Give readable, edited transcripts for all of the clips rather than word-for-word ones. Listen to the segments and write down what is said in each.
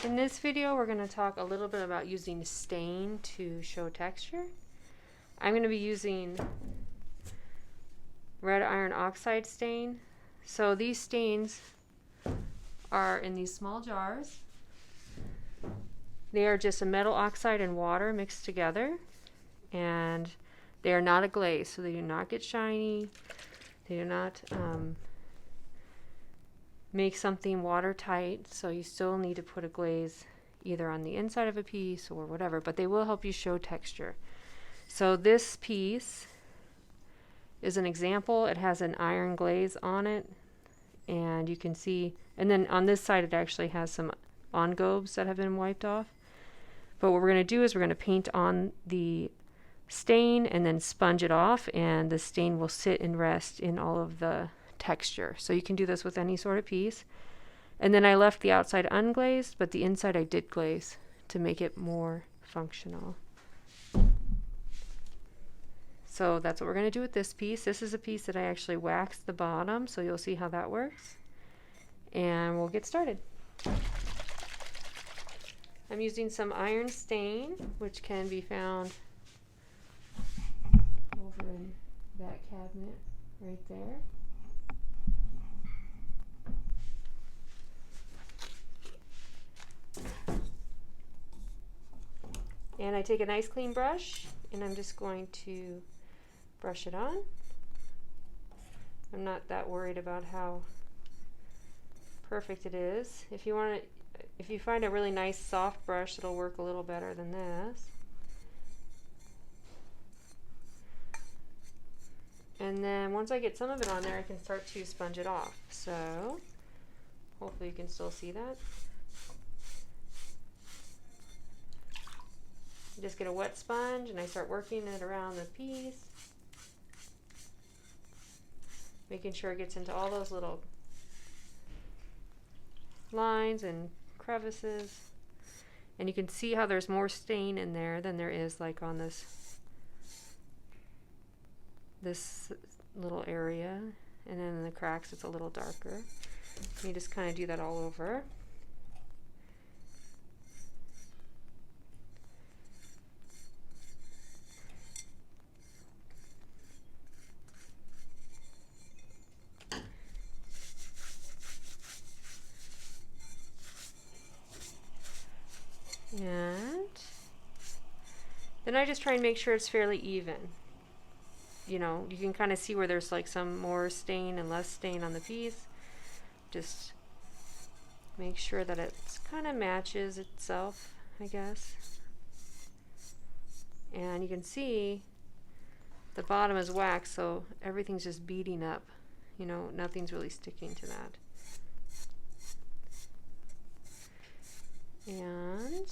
In this video, we're going to talk a little bit about using stain to show texture. I'm going to be using red iron oxide stain. So these stains are in these small jars. They are just a metal oxide and water mixed together, and they are not a glaze, so they do not get shiny. They do not make something watertight, so you still need to put a glaze either on the inside of a piece or whatever, but they will help you show texture. So this piece is an example. It has an iron glaze on it, and you can see, and then on this side it actually has some engobes that have been wiped off. But what we're going to do is we're going to paint on the stain and then sponge it off, and the stain will sit and rest in all of the texture. So you can do this with any sort of piece. And then I left the outside unglazed, but the inside I did glaze to make it more functional. So that's what we're going to do with this piece. This is a piece that I actually waxed the bottom, so you'll see how that works. And we'll get started. I'm using some iron stain, which can be found over in that cabinet right there. And I take a nice clean brush, and I'm just going to brush it on. I'm not that worried about how perfect it is. If you find a really nice soft brush, it'll work a little better than this. And then once I get some of it on there, I can start to sponge it off. So hopefully you can still see that. Just get a wet sponge and I start working it around the piece, making sure it gets into all those little lines and crevices. And you can see how there's more stain in there than there is like on this little area, and then in the cracks it's a little darker. You just kind of do that all over. And then I just try and make sure it's fairly even. You know, you can kind of see where there's like some more stain and less stain on the piece. Just make sure that it kind of matches itself, I guess. And you can see the bottom is wax, so everything's just beading up. You know, nothing's really sticking to that. And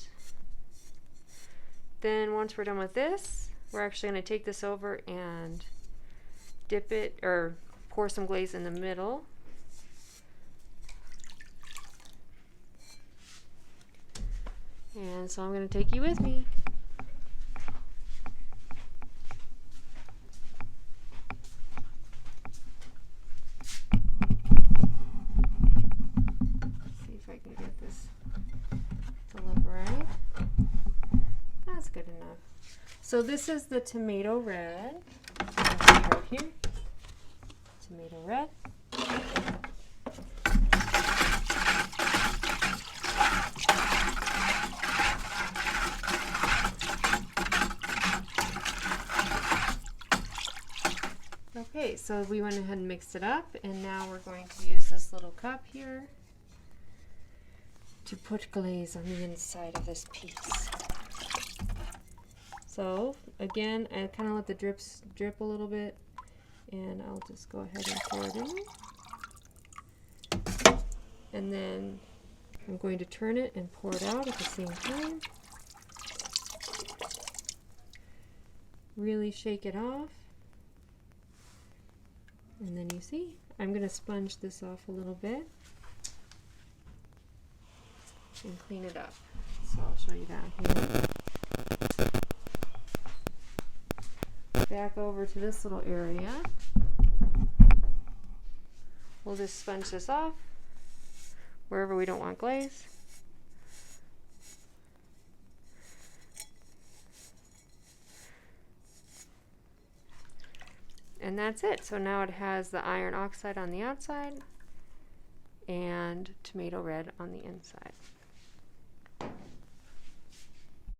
then once we're done with this, we're actually going to take this over and dip it, or pour some glaze in the middle. And so I'm going to take you with me. See if I can get this to look right. That's good enough. So this is the tomato red. Right here. Tomato red. Okay, so we went ahead and mixed it up, and now we're going to use this little cup here to put glaze on the inside of this piece. So again, I kind of let the drips drip a little bit, and I'll just go ahead and pour it in. And then I'm going to turn it and pour it out at the same time. Really shake it off. And then you see, I'm going to sponge this off a little bit and clean it up. So I'll show you that here. Back over to this little area. We'll just sponge this off wherever we don't want glaze. And that's it. So now it has the iron oxide on the outside and tomato red on the inside.